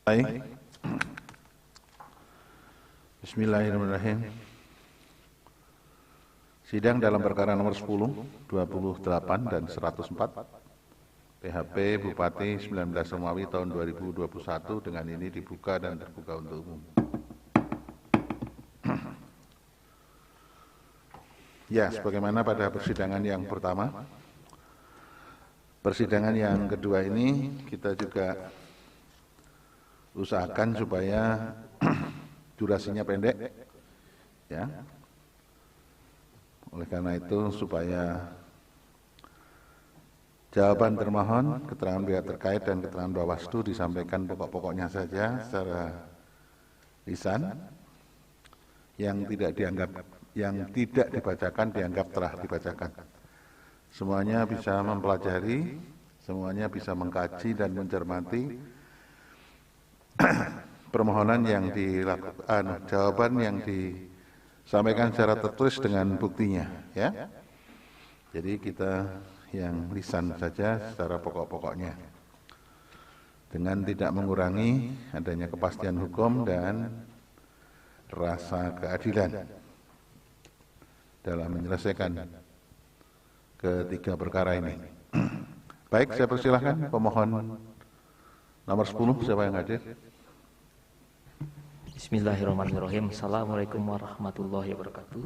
Baik. Bismillahirrahmanirrahim. Sidang dalam perkara nomor 10, 28 dan 104 PHP Bupati 19 Romawi tahun 2021 dengan ini dibuka dan terbuka untuk umum. Ya, sebagaimana pada persidangan yang pertama, persidangan yang kedua ini kita juga usahakan supaya durasinya pendek, ya. Oleh karena itu supaya jawaban termohon, keterangan pihak terkait dan keterangan Bawaslu disampaikan pokok-pokoknya saja secara lisan, yang tidak dibacakan dianggap telah dibacakan. Semuanya bisa mempelajari, semuanya bisa mengkaji dan mencermati permohonan yang dilakukan, jawaban yang disampaikan secara tertulis dengan buktinya, ya. Jadi kita yang lisan saja secara pokok-pokoknya, dengan tidak mengurangi adanya kepastian hukum dan rasa keadilan dalam menyelesaikan ketiga perkara ini. Baik, saya persilahkan pemohon nomor 10, siapa yang hadir? Bismillahirrahmanirrahim. Assalamualaikum warahmatullahi wabarakatuh.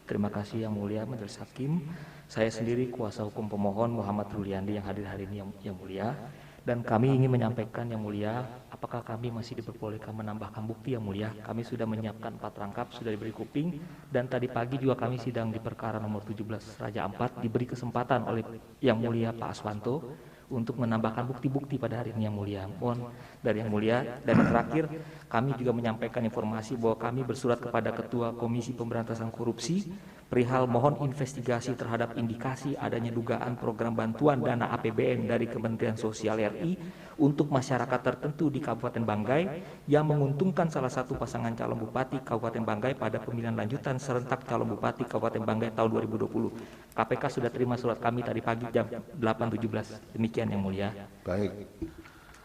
Terima kasih Yang Mulia Majelis Hakim. Saya sendiri kuasa hukum pemohon Muhammad Ruliandi yang hadir hari ini yang mulia. Dan kami ingin menyampaikan Yang Mulia, apakah kami masih diperbolehkan menambahkan bukti Yang Mulia? Kami sudah menyiapkan 4 rangkap, sudah diberi kuping, dan tadi pagi juga kami sidang di perkara nomor 17 Raja Ampat diberi kesempatan oleh Yang Mulia Pak Aswanto untuk menambahkan bukti-bukti pada hari ini Yang Mulia. Mohon dari Yang Mulia. Dan yang terakhir, kami juga menyampaikan informasi bahwa kami bersurat kepada Ketua Komisi Pemberantasan Korupsi perihal mohon investigasi terhadap indikasi adanya dugaan program bantuan dana APBN dari Kementerian Sosial RI untuk masyarakat tertentu di Kabupaten Banggai yang menguntungkan salah satu pasangan calon bupati Kabupaten Banggai pada pemilihan lanjutan serentak calon bupati Kabupaten Banggai tahun 2020. KPK sudah terima surat kami tadi pagi jam 8.17. Demikian Yang Mulia. Baik.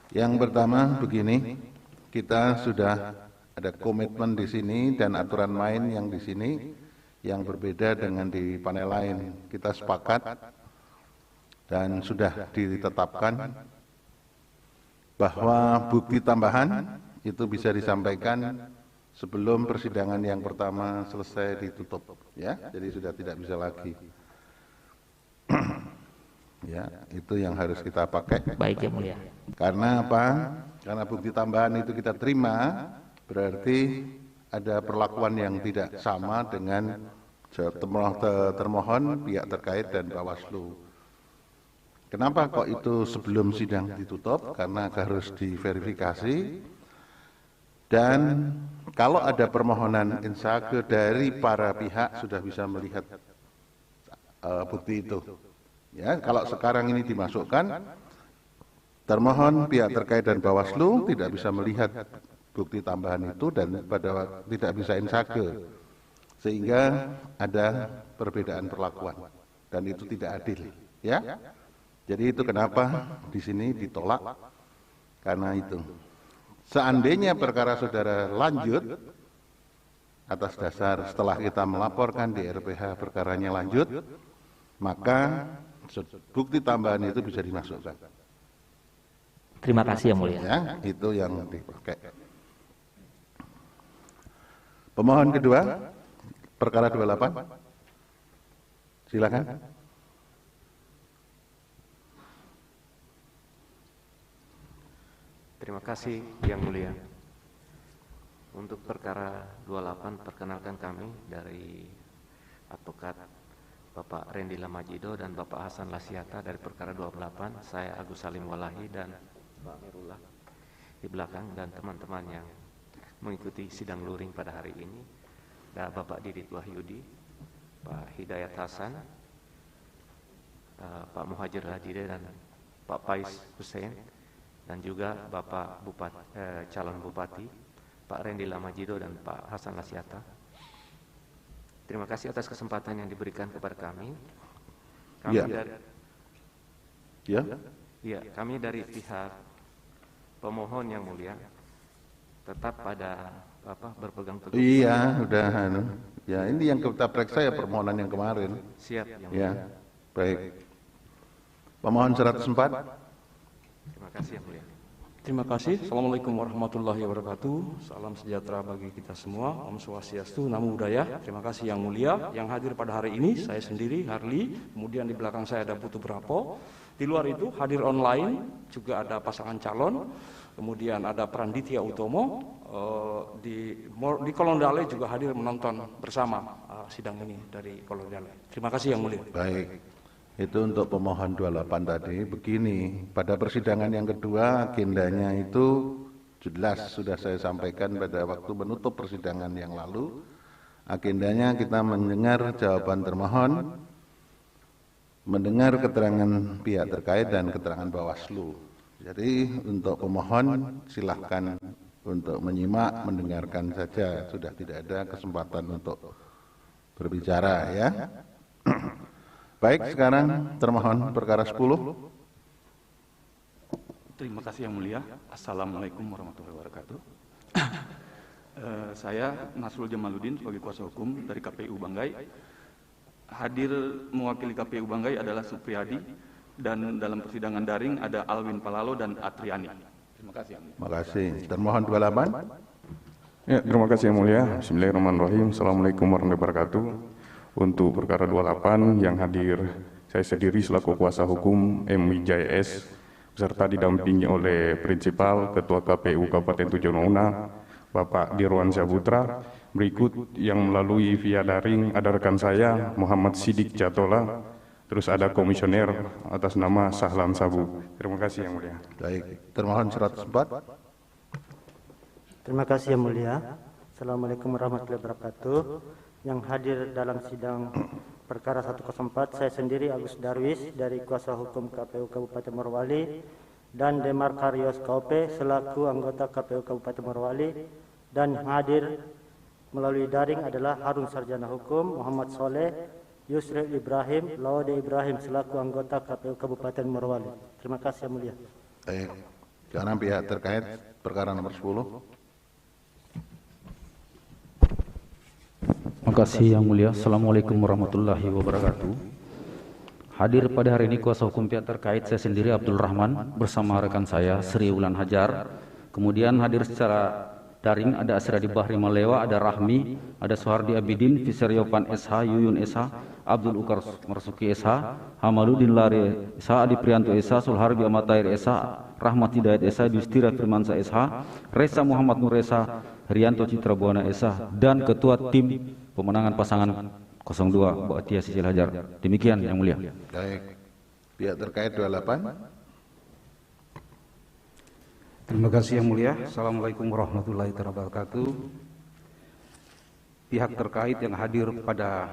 Yang pertama begini, kita sudah ada komitmen di sini dan aturan main yang di sini yang berbeda dengan di panel lain. Kita sepakat dan sudah ditetapkan bahwa bukti tambahan itu bisa disampaikan sebelum persidangan yang pertama selesai ditutup, ya. Jadi sudah tidak bisa lagi. Ya, itu yang harus kita pakai. Baik Yang Mulia. Karena apa? Karena bukti tambahan itu kita terima, berarti ada perlakuan yang tidak sama dengan termohon, pihak terkait dan Bawaslu. Kenapa kok itu sebelum sidang ditutup? Karena harus diverifikasi, dan kalau ada permohonan insake dari para pihak sudah bisa melihat bukti itu. Ya, kalau sekarang ini dimasukkan, termohon, pihak terkait dan Bawaslu tidak bisa melihat bukti tambahan itu dan tidak bisa insake, sehingga ada perbedaan perlakuan dan itu tidak adil, ya. Jadi itu kenapa di sini ditolak, karena itu. Seandainya perkara saudara lanjut atas dasar setelah kita melaporkan di RPH perkaranya lanjut, maka bukti tambahan itu bisa dimasukkan. Terima kasih Yang Mulia. Ya, itu yang dipakai. Pemohon kedua, perkara 28. Silakan. Terima kasih Yang Mulia. Untuk perkara 28 perkenalkan kami dari advokat Bapak Rendy Lamajido dan Bapak Hasan Lasiata dari perkara 28. Saya Agus Salim Walahi dan Pak Mirullah di belakang, dan teman-teman yang mengikuti sidang luring pada hari ini. Dan Bapak Didit Wahyudi, Pak Hidayat Hasan, Pak Muhajir Hadide dan Pak Pais Hussein, dan juga Bapak calon Bupati Pak Rendy Lamajido dan Pak Hasan Lasiata. Terima kasih atas kesempatan yang diberikan kepada kami. Kami dari pihak pemohon Yang Mulia tetap pada berpegang teguh. Iya, udah. Ya, ini yang kita periksa ya permohonan yang kemarin. Siap yang Ya, mulia. baik. Pemohon 104. Terima kasih yang mulia. Terima kasih. Assalamualaikum warahmatullahi wabarakatuh. Salam sejahtera bagi kita semua. Om Swastiastu, Namo Buddhaya. Terima kasih yang mulia. Yang hadir pada hari ini saya sendiri, Harli. Kemudian di belakang saya ada Putu Brapo. Di luar itu hadir online juga ada pasangan calon. Kemudian ada Pranditya Utomo. Di Kolondale juga hadir menonton bersama sidang ini dari Kolondale. Terima kasih yang mulia. Baik. Itu untuk pemohon 28 tadi. Begini, pada persidangan yang kedua agendanya itu jelas sudah saya sampaikan pada waktu menutup persidangan yang lalu. Agendanya kita mendengar jawaban termohon, mendengar keterangan pihak terkait dan keterangan Bawaslu. Jadi untuk pemohon silahkan untuk menyimak, mendengarkan saja, sudah tidak ada kesempatan untuk berbicara ya. Baik, sekarang termohon perkara 10. Terima kasih yang mulia. Assalamualaikum warahmatullahi wabarakatuh. Saya Nasrul Jamaluddin sebagai kuasa hukum dari KPU Banggai. Hadir mewakili KPU Banggai adalah Supriyadi dan dalam persidangan daring ada Alwin Palalo dan Atriani. Terima kasih yang mulia. Terima kasih. Termohon 28. Ya, terima kasih yang mulia. Bismillahirrahmanirrahim. Assalamualaikum warahmatullahi wabarakatuh. Untuk perkara 28 yang hadir saya sendiri selaku kuasa hukum M. Wijaya S. beserta didampingi oleh Prinsipal Ketua KPU Kabupaten Tojo Una, Bapak Dirwan Syahputra. Berikut yang melalui via daring ada rekan saya Muhammad Sidik Jatola, terus ada komisioner atas nama Sahlan Sabu. Terima kasih yang mulia. Baik, termohon 104. Terima kasih yang mulia. Assalamualaikum warahmatullahi wabarakatuh. Yang hadir dalam sidang perkara 104 saya sendiri Agus Darwis dari kuasa hukum KPU Kabupaten Morowali dan Demar Karyos KOP selaku anggota KPU Kabupaten Morowali, dan yang hadir melalui daring adalah Harun Sarjana Hukum, Muhammad Soleh, Yusril Ibrahim, Laude Ibrahim selaku anggota KPU Kabupaten Morowali. Terima kasih yang mulia. Baik, sekarang pihak terkait perkara nomor 10. Terima kasih yang mulia. Assalamualaikum warahmatullahi wabarakatuh. Hadir pada hari ini kuasa hukum pihak terkait saya sendiri Abdul Rahman bersama rekan saya Sri Wulan Hajar. Kemudian hadir secara daring ada Asradi Bahri Malewa, ada Rahmi, ada Sohardi Abidin, Fisaryopan SH, Yuyun SH, Abdul Ukar Marsuki SH, Hamaludin Lare SH, Adi Prianto SH, Sulharbi Amatair SH, Rahmat Hidayat SH, Dustira Firmansa SH, Reza Muhammad Nur SH, Rianto Citra Buana SH, dan Ketua Tim Pemenangan Pasangan 02 Mbak Tia Sisil Hajar. Demikian yang mulia. Baik, pihak terkait 28. Terima kasih yang mulia. Assalamualaikum warahmatullahi wabarakatuh. Pihak terkait yang hadir pada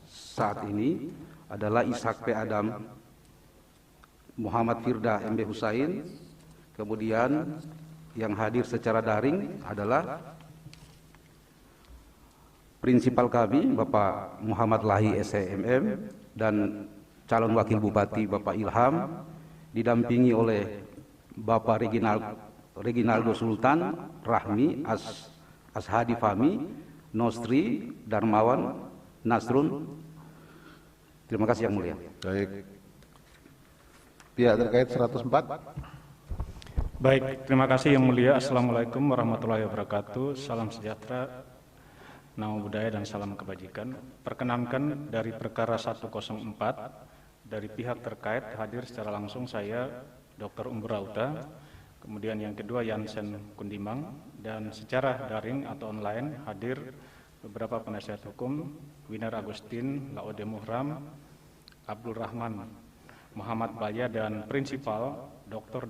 saat ini adalah Ishak P. Adam, Muhammad Firda MB Husain. Kemudian yang hadir secara daring adalah Prinsipal kami Bapak Muhammad Lahi SEMM dan calon wakil bupati Bapak Ilham, didampingi oleh Bapak Reginaldo Sultan, Rahmi, Ashadi Fahmi, Nostri, Darmawan, Nasrun. Terima kasih yang mulia. Baik, pihak terkait 104. Baik, terima kasih yang mulia. Assalamualaikum warahmatullahi wabarakatuh. Salam sejahtera, Namo Buddhaya dan salam kebajikan. Perkenankan dari perkara 104 dari pihak terkait hadir secara langsung saya Dr. Umbrauta, kemudian yang kedua Yansen Kundimang, dan secara daring atau online hadir beberapa penasihat hukum Winar Agustin, Laude Muhram, Abdul Rahman, Muhammad Baya, dan Prinsipal Dr.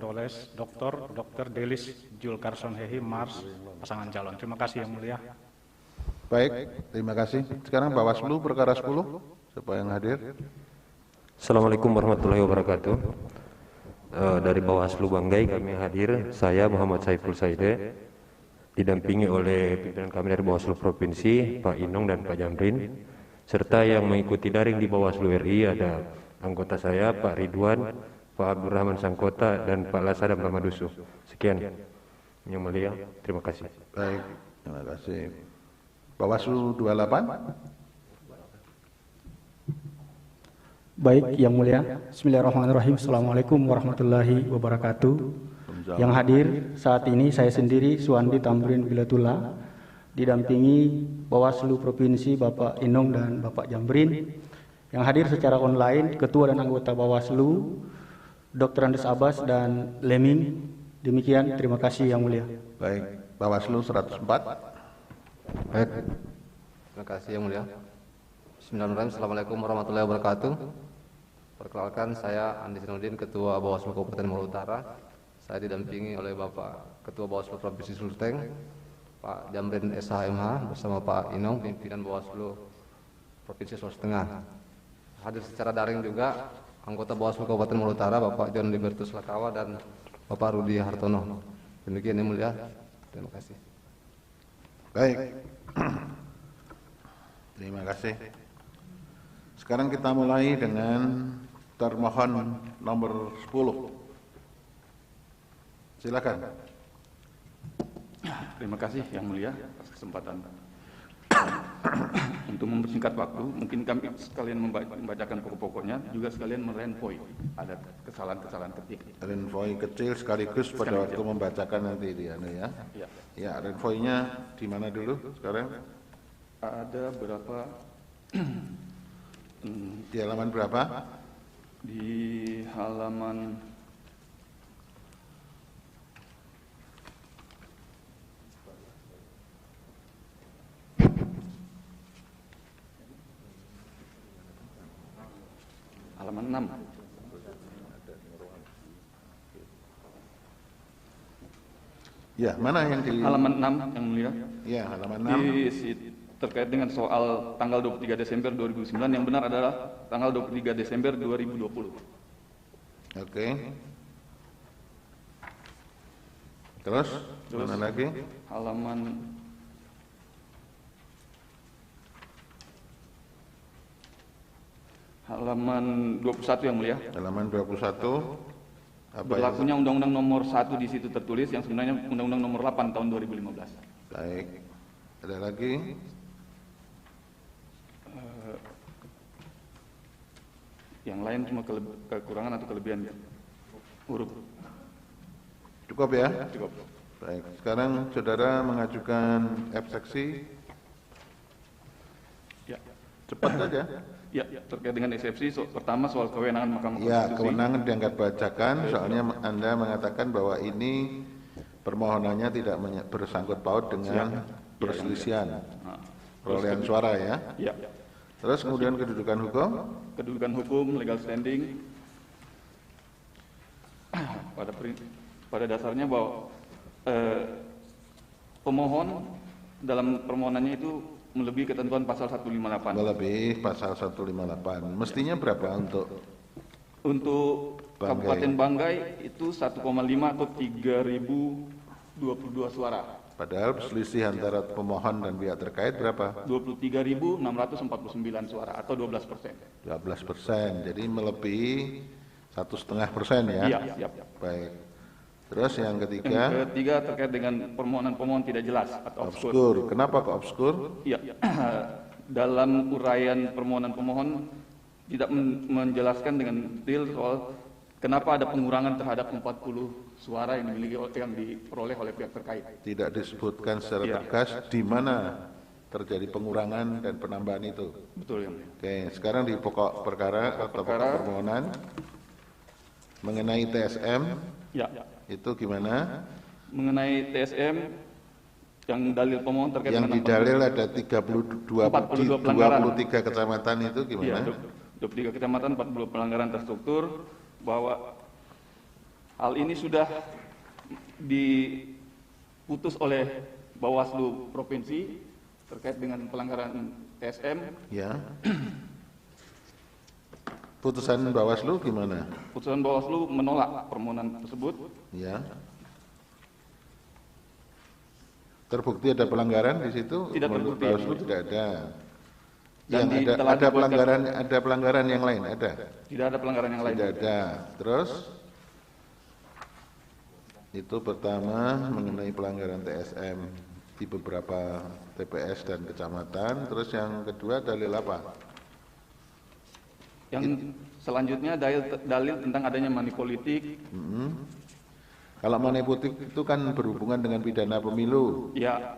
Delis Jul Karson Hehi Mars pasangan calon. Terima kasih yang mulia. Baik, terima kasih. Sekarang Bawaslu perkara 10. Siapa yang hadir? Assalamualaikum warahmatullahi wabarakatuh. Dari Bawaslu Banggai kami hadir, saya Muhammad Saiful Saide, didampingi oleh pimpinan kami dari Bawaslu Provinsi, Pak Inong dan Pak Jamrin, serta yang mengikuti daring di Bawaslu RI ada anggota saya Pak Ridwan, Pak Abdurrahman Sangkota, dan Pak Lasada Mamadusu. Sekian. Yang Mulia, terima kasih. Baik, terima kasih. Bawaslu 28. Baik, Yang Mulia. Bismillahirrahmanirrahim. Assalamualaikum warahmatullahi wabarakatuh. Yang hadir saat ini saya sendiri, Suwandi Tamrin Bilatullah, didampingi Bawaslu Provinsi Bapak Inong dan Bapak Jamrin. Yang hadir secara online, Ketua dan anggota Bawaslu, Dr. Andes Abbas dan Leming. Demikian, terima kasih Yang Mulia. Baik, Bawaslu 104. Baik, terima kasih Yang Mulia. Bismillahirrahmanirrahim. Assalamualaikum warahmatullahi wabarakatuh. Perkenalkan, saya Andi Sinudin, Ketua Bawaslu Kabupaten Maluku Utara. Saya didampingi oleh Bapak Ketua Bawaslu Provinsi Sulteng, Pak Jamrin SHMH, bersama Pak Inong, pimpinan Bawaslu Provinsi Sulawesi Tengah. Hadir secara daring juga anggota Bawaslu Kabupaten Maluku Utara, Bapak John Libertus Lakawa dan Bapak Rudi Hartono. Demikian Yang Mulia. Terima kasih. Baik. Terima kasih. Sekarang kita mulai dengan termohon nomor 10. Silakan. Terima kasih Yang Mulia atas kesempatan. Untuk mempersingkat waktu, mungkin kami sekalian membacakan pokok-pokoknya, juga sekalian merenvoy. Ada kesalahan-kesalahan ketik. Renvoy kecil sekaligus pada waktu membacakan nanti dia, ya. Ya, renvoynya di mana dulu sekarang? Ada berapa? Di halaman berapa? Di halaman halaman 6. Ya, mana yang di halaman 6 Yang Mulia? Ya, halaman 6. Terkait dengan soal tanggal 23 Desember 2009, yang benar adalah tanggal 23 Desember 2020. Oke. Terus mana lagi? Halaman 21 Yang Mulia. Halaman 21. Berlakunya Undang-Undang Nomor 1 di situ tertulis, yang sebenarnya Undang-Undang Nomor 8 tahun 2015. Baik. Ada lagi? Yang lain cuma kekurangan atau kelebihan huruf. Cukup ya? Cukup. Baik. Sekarang saudara mengajukan eksepsi. Ya. Cepat saja. Ya, terkait dengan eksepsi, pertama soal kewenangan Mahkamah Konstitusi. Ya, kewenangan diangkat bacakan, soalnya Anda mengatakan bahwa ini permohonannya tidak bersangkut paut dengan perselisihan perolehan suara ya. Ya. Terus kemudian kedudukan hukum? Kedudukan hukum, legal standing. Pada dasarnya bahwa pemohon dalam permohonannya itu melebihi ketentuan pasal 158. Melebihi pasal 158. Mestinya berapa untuk Kabupaten Banggai itu 1,5 atau 3.022 suara. Padahal selisih antara pemohon dan pihak terkait berapa? 23.649 suara atau 12%. 12%. Jadi melebihi 1,5% ya? Iya, siap. Baik. Terus yang ketiga? Yang ketiga terkait dengan permohonan-permohonan tidak jelas atau obskur. Kenapa kok obskur? Iya. Dalam uraian permohonan-pemohon tidak menjelaskan dengan detail soal kenapa ada pengurangan terhadap 40 suara yang diperoleh oleh pihak terkait. Tidak disebutkan secara tegas di mana terjadi pengurangan dan penambahan itu. Betul ya. Oke, sekarang di pokok perkara atau pokok permohonan mengenai TSM. Ya. Itu gimana? Mengenai TSM yang dalil pemohon terkait yang dengan di dalil ada 23 kecamatan itu gimana? Ya, 23 kecamatan, 40 pelanggaran terstruktur, bahwa hal ini sudah diputus oleh Bawaslu Provinsi terkait dengan pelanggaran TSM. Ya. Putusan Bawaslu gimana? Putusan Bawaslu menolak permohonan tersebut. Ya. Terbukti ada pelanggaran di situ? Tidak terbukti. Bawaslu tidak ada. Dan yang ada pelanggaran yang lain ada? Tidak ada pelanggaran yang lain. Tidak ada. Terus? Itu pertama mengenai pelanggaran TSM di beberapa TPS dan kecamatan. Terus yang kedua dalil apa? Yang selanjutnya dalil tentang adanya money politik. Kalau money politik itu kan berhubungan dengan pidana pemilu. Ya.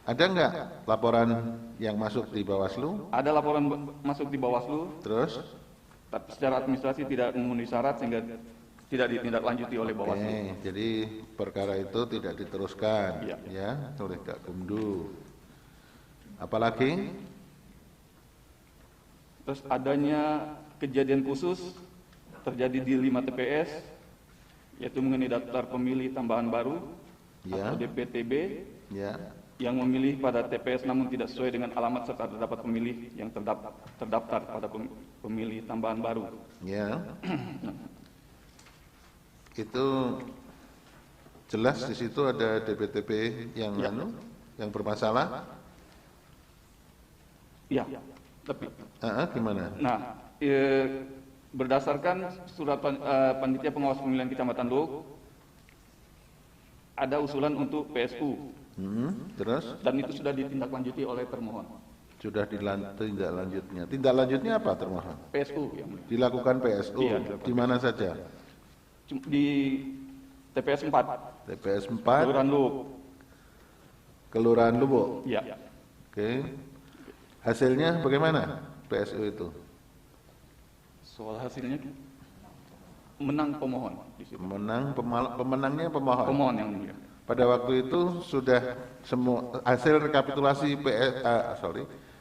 Ada nggak laporan yang masuk di Bawaslu? Ada laporan masuk di Bawaslu. Terus? Tapi secara administrasi tidak memenuhi syarat sehingga tidak ditindaklanjuti oleh Bawaslu. Oke, jadi perkara itu tidak diteruskan ya oleh Gakumdu. Apalagi? Terus adanya kejadian khusus terjadi di 5 TPS, yaitu mengenai daftar pemilih tambahan baru atau DPTB yang memilih pada TPS namun tidak sesuai dengan alamat serta terdapat pemilih yang terdaftar pada pemilih tambahan baru. Ya. Itu jelas di situ ada DPTB yang yang bermasalah. Ya, tapi gimana? Nah, berdasarkan surat panitia pengawas pemilihan Kecamatan Luhuk, ada usulan untuk PSU. Terus? Dan itu sudah ditindaklanjuti oleh termohon. Sudah ditindaklanjutnya. Tindak lanjutnya apa termohon? PSU. Yang dilakukan PSU. Iya, di mana saja? Di TPS 4. TPS 4. Kelurahan Luhuk. Kelurahan Luhuk. Iya. Oke. Hasilnya bagaimana PSU itu? Soal hasilnya menang pemohon di situ. Menang pemenangnya pemohon. Pemohon yang mulia. Pada waktu itu sudah semua hasil rekapitulasi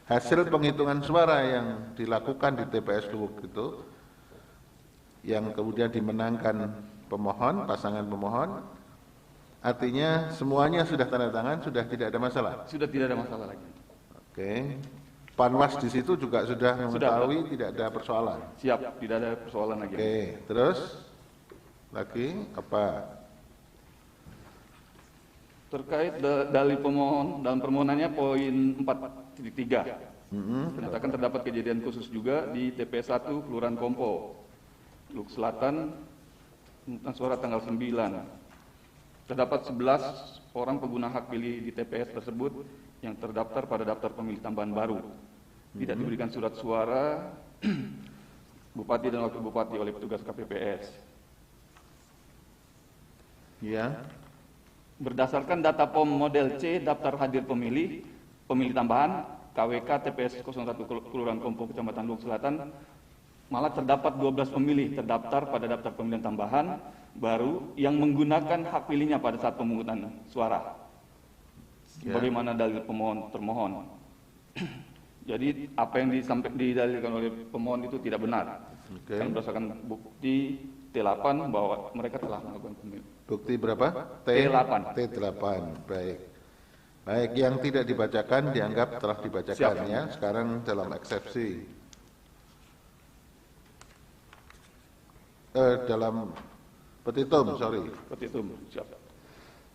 hasil penghitungan suara yang dilakukan di TPS Luhuk itu yang kemudian dimenangkan pemohon, pasangan pemohon, artinya semuanya sudah tanda tangan, sudah tidak ada masalah. Sudah tidak ada masalah lagi. Oke. Panwas di situ juga sudah mengetahui tidak ada persoalan. Siap, tidak ada persoalan lagi. Oke, terus lagi apa? Terkait dalil pemohon dalam permohonannya poin 4.3. Menyatakan terdapat kejadian khusus juga di TPS 1 Kelurahan Kompo, Luhuk Selatan, tentang suara tanggal 9. Terdapat 11 orang pengguna hak pilih di TPS tersebut yang terdaftar pada daftar pemilih tambahan baru. Tidak diberikan surat suara Bupati dan Wakil Bupati oleh petugas KPPS. Ya. Berdasarkan data POM model C daftar hadir pemilih tambahan KWK TPS 01 Kelurahan Kompo Kecamatan Luhuk Selatan, malah terdapat 12 pemilih terdaftar pada daftar pemilihan tambahan baru yang menggunakan hak pilihnya pada saat pemungutan suara. Bagaimana dalil termohon. Jadi apa yang didalilkan oleh pemohon itu tidak benar. Kan berdasarkan bukti T8 bahwa mereka telah melakukan pemilu. Bukti berapa? T8. T8. Baik. Baik, yang tidak dibacakan dianggap telah dibacakan. Siap. Ya. Sekarang dalam eksepsi. Dalam petitum, Petitum, siap.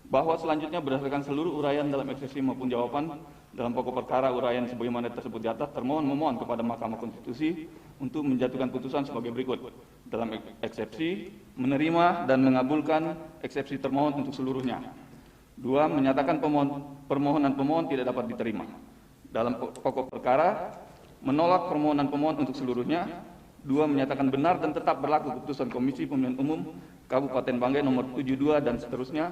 Bahwa selanjutnya berdasarkan seluruh uraian dalam eksepsi maupun jawaban dalam pokok perkara uraian sebagaimana tersebut di atas, termohon memohon kepada Mahkamah Konstitusi untuk menjatuhkan putusan sebagai berikut. Dalam eksepsi, menerima dan mengabulkan eksepsi termohon untuk seluruhnya. 2. Menyatakan permohonan pemohon tidak dapat diterima. Dalam pokok perkara, menolak permohonan pemohon untuk seluruhnya. 2. Menyatakan benar dan tetap berlaku keputusan Komisi Pemilihan Umum Kabupaten Banggai nomor 72 dan seterusnya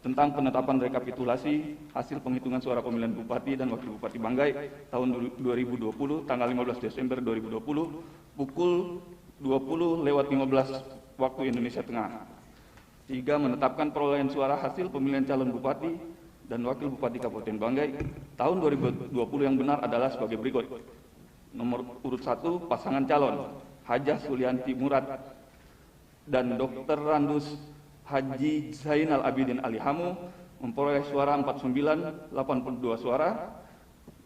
tentang penetapan rekapitulasi hasil penghitungan suara pemilihan Bupati dan Wakil Bupati Banggai tahun 2020 tanggal 15 Desember 2020 pukul 20:15 waktu Indonesia Tengah. 3. Menetapkan perolehan suara hasil pemilihan calon Bupati dan Wakil Bupati Kabupaten Banggai tahun 2020 yang benar adalah sebagai berikut. Nomor urut 1 pasangan calon Hajah Sulianti Murad dan Dr. Randus Haji Zainal Abidin Alihamu memperoleh suara 49, 82 suara.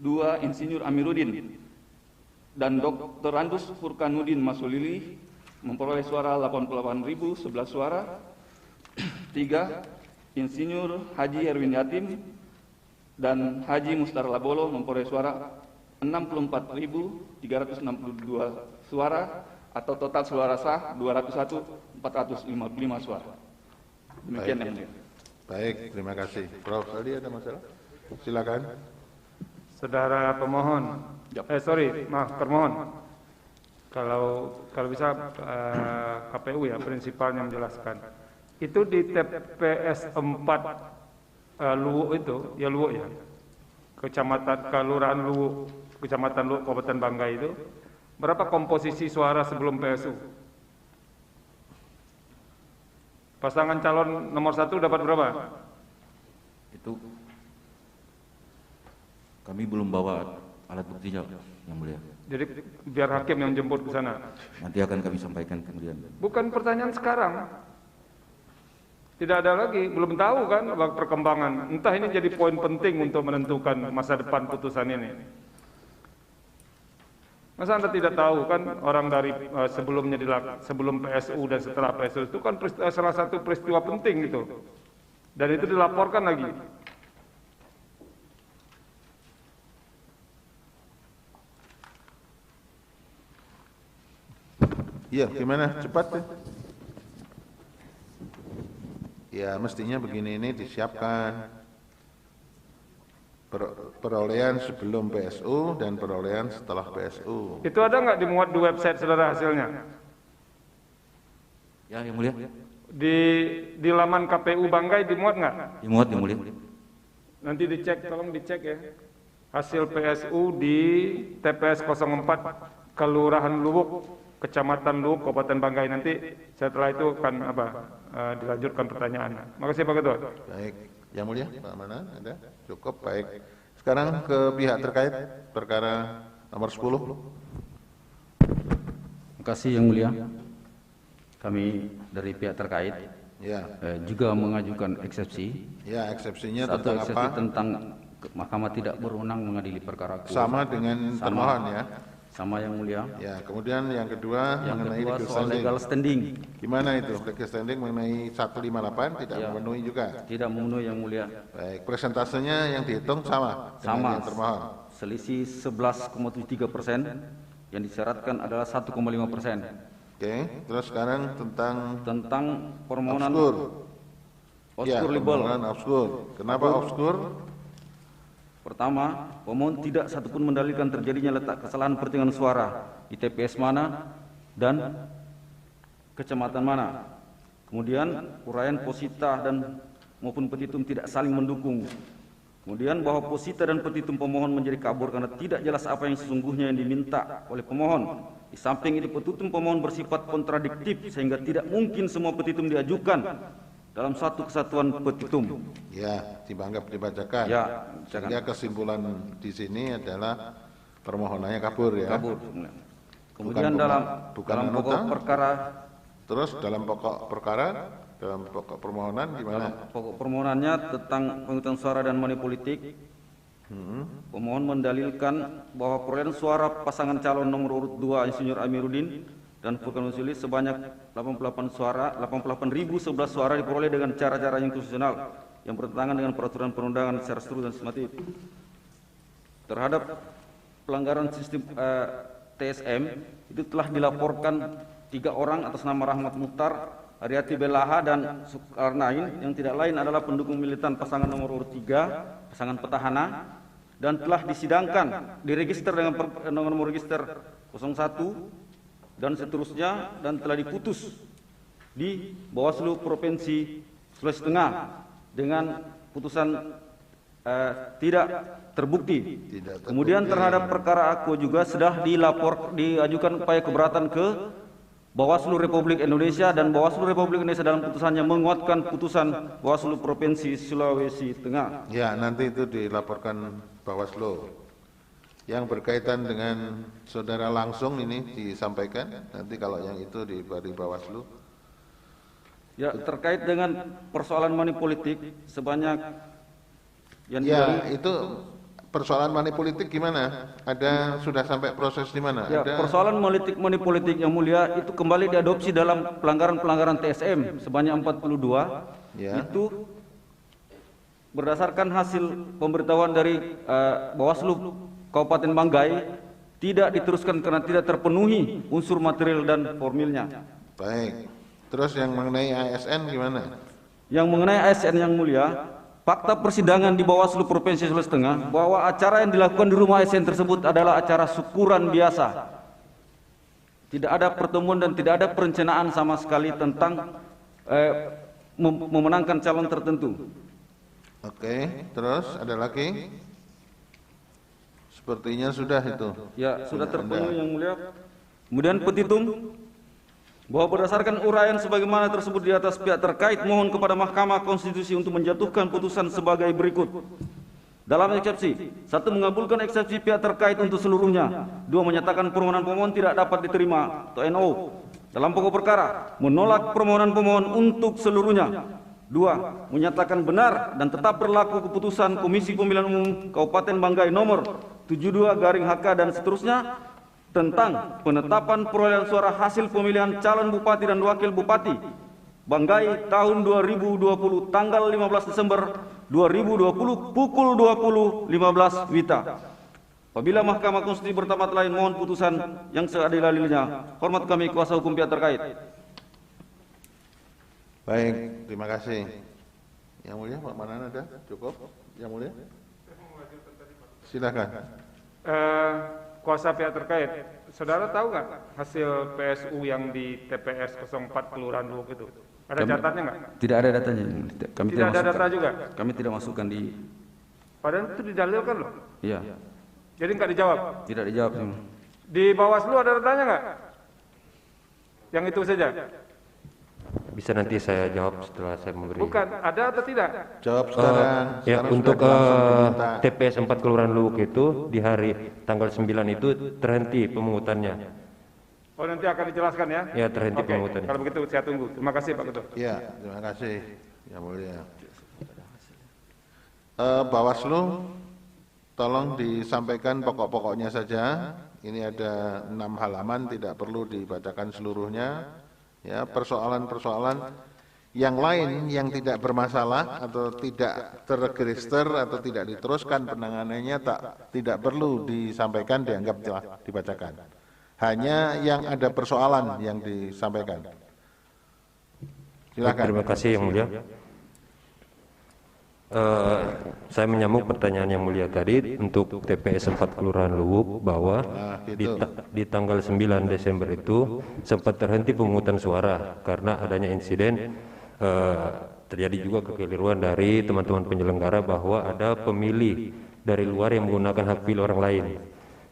2. Insinyur Amiruddin dan Dr. Randus Furkanuddin Masulili memperoleh suara 88.011 suara. 3. Insinyur Haji Erwin Yatim dan Haji Mustar Labolo memperoleh suara 64.362 suara atau total suara sah 201.455 suara. Demikian yang mulia. Baik, terima kasih. Prof. Aldi ada masalah? Silakan. Saudara pemohon, termohon. Kalau bisa KPU ya prinsipalnya menjelaskan. Itu di TPS 4 Luwuk itu, ya Luwuk ya. Kecamatan Kelurahan Luwuk, Kecamatan Luwuk, Kabupaten Banggai itu, berapa komposisi suara sebelum PSU? Pasangan calon nomor 1 dapat berapa? Itu kami belum bawa alat buktinya, yang mulia. Jadi biar hakim yang jemput ke sana. Nanti akan kami sampaikan kemudian. Bukan pertanyaan sekarang. Tidak ada lagi, belum tahu kan perkembangan. Entah ini jadi poin penting untuk menentukan masa depan putusan ini. Masa Anda tidak tahu kan orang dari sebelum PSU dan setelah PSU itu kan salah satu peristiwa penting itu. Dan itu dilaporkan lagi. Iya, gimana? Cepat. Ya, mestinya begini, ini disiapkan perolehan sebelum PSU dan perolehan setelah PSU. Itu ada nggak dimuat di website saudara hasilnya? Ya, yang mulia. Di laman KPU Banggai dimuat nggak? Dimuat, yang mulia. Nanti dicek, tolong dicek ya. Hasil PSU di TPS 04 Kelurahan Luwuk, Kecamatan Luwuk, Kabupaten Banggai. Nanti setelah itu akan dilanjutkan pertanyaan. Makasih Pak Ketua. Baik, yang mulia, Pak Mana ada? Cukup, baik. Sekarang ke pihak terkait perkara nomor 10. Terima kasih yang mulia. Kami dari pihak terkait juga mengajukan eksepsi. Ya, eksepsinya Satu tentang eksepsi apa? tentang Mahkamah tidak berwenang mengadili perkara Sama dengan termohon ya. Sama yang mulia. Ya, kemudian yang kedua mengenai legal soal standing. legal standing. Gimana itu? Legal standing mengenai 158 tidak memenuhi juga. Tidak memenuhi yang mulia. Baik, presentasenya yang dihitung sama dengan yang termohon. Selisih 11,73%, yang disyaratkan adalah 1,5%. Oke, terus sekarang tentang permohonan obskur libel. Kenapa obskur? Pertama, pemohon tidak satupun mendalilkan terjadinya letak kesalahan perhitungan suara di TPS mana dan kecamatan mana. Kemudian uraian posita dan maupun petitum tidak saling mendukung. Kemudian bahwa posita dan petitum pemohon menjadi kabur karena tidak jelas apa yang sesungguhnya yang diminta oleh pemohon. Di samping itu petitum pemohon bersifat kontradiktif sehingga tidak mungkin semua petitum diajukan dalam satu kesatuan petitum. Ya, dibacakan. Ya, sehingga kesimpulan di sini adalah permohonannya kabur ya. Kabur. Kemudian dalam pokok perkara. Terus dalam pokok perkara, dalam pokok permohonan gimana? Dalam pokok permohonannya tentang penghitungan suara dan money politik. Pemohon mendalilkan bahwa perolehan suara pasangan calon nomor urut 2 Insinyur Amiruddin dan Furqan Husaini sebanyak 88.011 suara diperoleh dengan cara-cara yang konstitusional yang bertentangan dengan peraturan perundangan secara seluruh dan sistematis. Terhadap pelanggaran sistem TSM itu telah dilaporkan 3 orang atas nama Rahmat Muhtar, Ariati Belaha dan Sukarnain yang tidak lain adalah pendukung militan pasangan nomor urut 3, pasangan petahana, dan telah disidangkan, diregister dengan nomor register 01 dan seterusnya, dan telah diputus di Bawaslu Provinsi Sulawesi Tengah dengan putusan tidak terbukti. Kemudian terhadap perkara aku juga sudah diajukan upaya keberatan ke Bawaslu Republik Indonesia, dan Bawaslu Republik Indonesia dalam putusannya menguatkan putusan Bawaslu Provinsi Sulawesi Tengah. Ya, nanti itu dilaporkan Bawaslu. Yang berkaitan dengan saudara langsung ini disampaikan, nanti kalau yang itu di Bawaslu. Ya, terkait dengan persoalan money politik sebanyak yang itu persoalan money politik gimana? Sudah sampai proses di mana? Ya, persoalan money politik yang mulia itu kembali diadopsi dalam pelanggaran-pelanggaran TSM sebanyak 42. Ya. Itu berdasarkan hasil pemberitahuan dari Bawaslu Kabupaten Banggai tidak diteruskan karena tidak terpenuhi unsur material dan formilnya. Baik. Terus yang mengenai ASN gimana? yang mengenai ASN yang mulia, fakta persidangan di Bawaslu Provinsi Sulawesi Tengah bahwa acara yang dilakukan di rumah ASN tersebut adalah acara syukuran biasa. Tidak ada pertemuan dan tidak ada perencanaan sama sekali tentang memenangkan calon tertentu. Oke, terus ada lagi? Sepertinya sudah itu. Ya, sudah terpenuhi yang mulia. Kemudian petitum bahwa berdasarkan uraian sebagaimana tersebut di atas, pihak terkait mohon kepada Mahkamah Konstitusi untuk menjatuhkan putusan sebagai berikut. Dalam eksepsi, 1. Mengabulkan eksepsi pihak terkait untuk seluruhnya. 2. Menyatakan permohonan pemohon tidak dapat diterima atau NO. Dalam pokok perkara, menolak permohonan pemohon untuk seluruhnya. 2. Menyatakan benar dan tetap berlaku keputusan Komisi Pemilihan Umum Kabupaten Banggai nomor 72/HK dan seterusnya tentang penetapan perolehan suara hasil pemilihan calon bupati dan wakil bupati Banggai tahun 2020 tanggal 15 Desember 2020 pukul 20.15 WITA. Apabila Mahkamah Konstitusi bertempat lain, mohon putusan yang seadil-adilnya. Hormat kami kuasa hukum pihak terkait. Baik, terima kasih. Yang mulia, Pak Manan ada? Cukup? Yang mulia? Silakan. Kuasa pihak terkait, saudara tahu nggak hasil PSU yang di TPS 04 Kelurahan Luwuk itu? Ada catatnya nggak? Tidak ada datanya. Kami tidak ada data juga? Kami tidak masukkan di... Padahal itu didalilkan loh? Iya. Jadi nggak dijawab? Tidak dijawab. Di Bawaslu ada datanya nggak? Yang itu saja? Bisa nanti saya jawab setelah saya memberi. Bukan, ada atau tidak? Jawab sekarang. Ya, untuk TPS 4 Kelurahan Luwuk itu di hari tanggal 9 itu terhenti pemungutannya. Oh, nanti akan dijelaskan ya? Ya, terhenti pemungutannya. Kalau begitu saya tunggu. Terima kasih Pak Ketua. Ya, terima kasih Yang Mulia. Bawaslu, tolong disampaikan pokok-pokoknya saja. Ini ada 6 halaman, tidak perlu dibacakan seluruhnya. Ya, persoalan-persoalan yang lain yang tidak bermasalah atau tidak terregister atau tidak diteruskan penanganannya tidak perlu disampaikan, dianggap telah dibacakan. Hanya yang ada persoalan yang disampaikan. Silakan. Terima kasih Yang Mulia. Saya menyambung pertanyaan Yang Mulia tadi untuk TPS 4 Kelurahan Luwuk bahwa di tanggal 9 Desember itu sempat terhenti pemungutan suara karena adanya insiden terjadi juga kekeliruan dari teman-teman penyelenggara bahwa ada pemilih dari luar yang menggunakan hak pilih orang lain,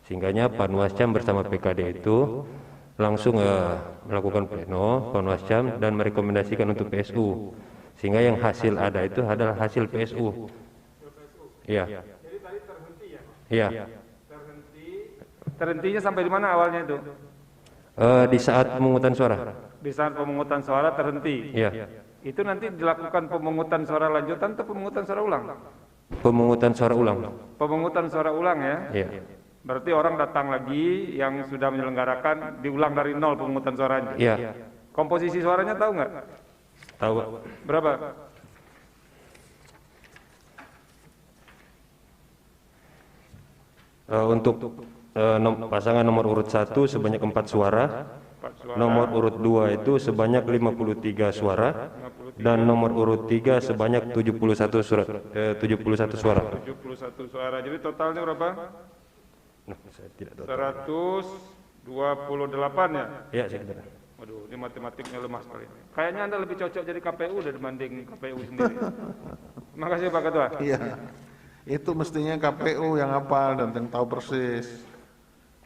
sehingganya Panwascam bersama PKD itu langsung melakukan pleno Panwascam dan merekomendasikan untuk PSU. Sehingga yang hasil ada itu adalah hasil PSU. Iya. Jadi tadi terhenti ya? Iya. Terhentinya sampai di mana awalnya itu? Di saat pemungutan suara. Di saat pemungutan suara terhenti? Iya. Itu nanti dilakukan pemungutan suara lanjutan atau pemungutan suara ulang? Pemungutan suara ulang. Pemungutan suara ulang ya? Iya. Berarti orang datang lagi yang sudah menyelenggarakan diulang dari nol pemungutan suaranya? Iya. Komposisi suaranya tahu nggak? Tahu. Berapa? Untuk pasangan nomor urut 1 sebanyak 4 suara, nomor urut 2 itu sebanyak 53 suara, dan nomor urut 3 sebanyak 71 suara. 71 suara. Jadi totalnya berapa? Saya tidak tahu. 128 ya? Iya, sekitar. Waduh, ini matematiknya lemah sekali. Kayaknya Anda lebih cocok jadi KPU dibanding KPU sendiri. Terima kasih Pak Ketua. Iya, itu mestinya KPU yang hafal dan yang tahu persis.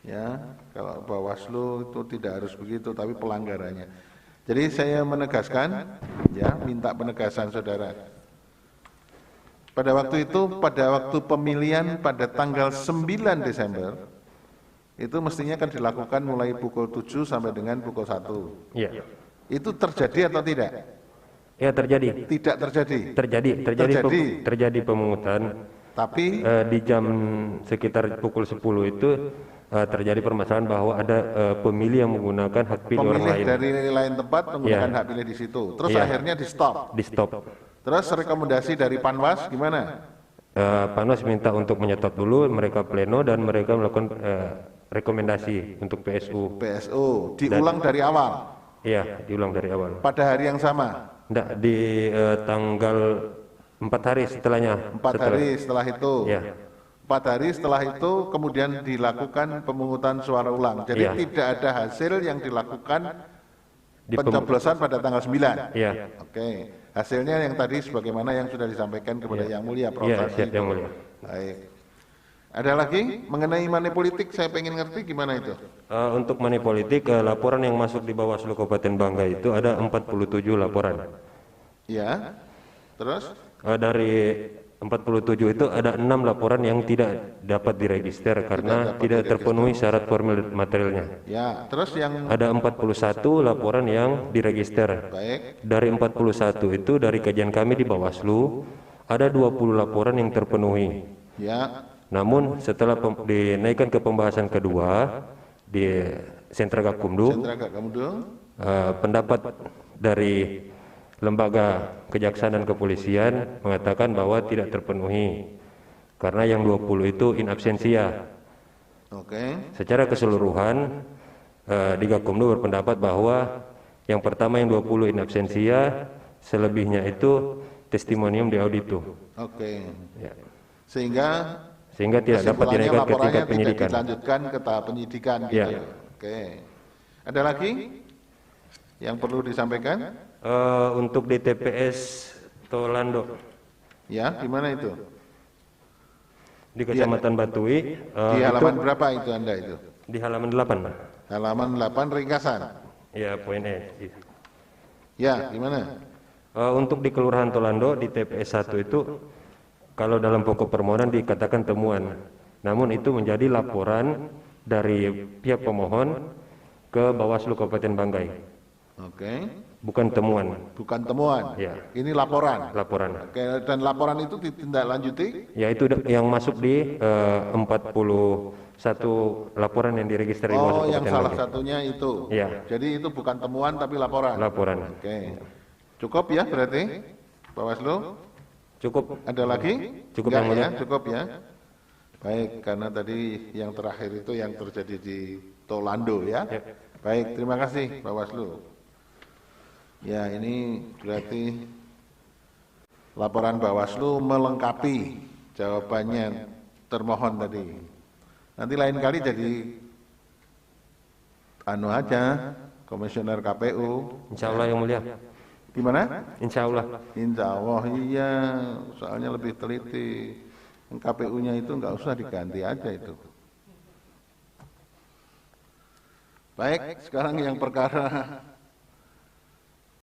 Ya, kalau Bawaslu itu tidak harus begitu, tapi pelanggarannya. Jadi saya menegaskan, ya, minta penegasan saudara. Pada waktu itu, pada waktu pemilihan pada tanggal 9 Desember, itu mestinya akan dilakukan mulai pukul 7 sampai dengan pukul 1. Iya. Itu terjadi atau tidak? Ya, terjadi. Tidak terjadi. Terjadi pemungutan. Tapi di jam sekitar pukul 10 itu terjadi permasalahan bahwa ada pemilih yang menggunakan hak pilih orang lain. Pemilih dari lain tempat menggunakan hak pilih di situ. Terus akhirnya di stop. Terus rekomendasi dari Panwas gimana? Panwas minta untuk menyetop dulu, mereka pleno dan mereka melakukan rekomendasi untuk PSU. PSU diulang dari awal. Iya, diulang dari awal. Pada hari yang sama. Enggak, di tanggal 4 hari setelahnya. 4 hari setelah itu. Ya. 4 hari setelah itu kemudian dilakukan pemungutan suara ulang. Jadi Ya. tidak ada hasil yang dilakukan Di pencoblosan pada tanggal 9. Iya. Oke. Hasilnya yang tadi sebagaimana yang sudah disampaikan kepada Ya. Yang Mulia Prof. Iya, Tadi. siap Yang Mulia. Baik. Ada lagi mengenai money politik, saya pengen ngerti gimana itu? Untuk money politik, laporan yang masuk di Bawaslu Kabupaten Banggai itu ada 47 laporan. Ya. Terus? Dari 47 itu ada 6 laporan yang tidak dapat diregister karena tidak terpenuhi syarat formil materialnya. Ya, terus yang Ada 41 laporan yang diregister. baik. Dari 41 itu dari kajian kami di Bawaslu ada 20 laporan yang terpenuhi. Ya. Namun setelah dinaikkan ke pembahasan kedua di Sentra Gakumdu, Sentra Gakumdu. pendapat dari Lembaga Kejaksaan dan Kepolisian mengatakan bahwa tidak terpenuhi karena yang 20 itu in absentia. Oke. Secara keseluruhan di Gakumdu berpendapat bahwa yang pertama yang 20 in absentia, selebihnya itu testimonium di auditu. Oke. Ya. Sehingga tidak dapat kesimpulannya dinaikkan ke laporannya tingkat tidak penyidikan. dilanjutkan ke tahap penyidikan gitu. Ya. Oke. Ada lagi yang perlu disampaikan? Untuk di TPS Tolando. Ya, di mana itu? Di Kecamatan Batui. Di halaman berapa itu Anda itu? Di halaman 8. Halaman 8 ringkasan. Ya, poin E. Ya, gimana? Untuk di Kelurahan Tolando di TPS 1 itu kalau dalam pokok permohonan dikatakan temuan. Namun itu menjadi laporan dari pihak pemohon ke Bawaslu Kabupaten Banggai. Oke. Bukan temuan. Bukan temuan. Ya. Ini laporan. Laporan. Oke, dan laporan itu ditindaklanjuti? Ya, itu yang masuk di 41 laporan yang diregister di Bawaslu yang Kabupaten salah Banggai. satunya itu. Ya. Jadi itu bukan temuan tapi laporan. Laporan. Oke. Cukup ya berarti, Bawaslu? Cukup. Ada lagi? Cukup Enggak yang mulia. ya, cukup ya. Baik, karena tadi yang terakhir itu yang terjadi di Tolando ya. Baik, terima kasih Bawaslu. Ya, ini berarti laporan Bawaslu melengkapi jawabannya termohon tadi. Nanti lain kali jadi anu aja, komisioner KPU. Insya Allah yang mulia. Gimana? Insya Allah. Insya Allah iya, soalnya lebih teliti. KPU-nya itu nggak usah diganti aja itu. Baik, sekarang yang perkara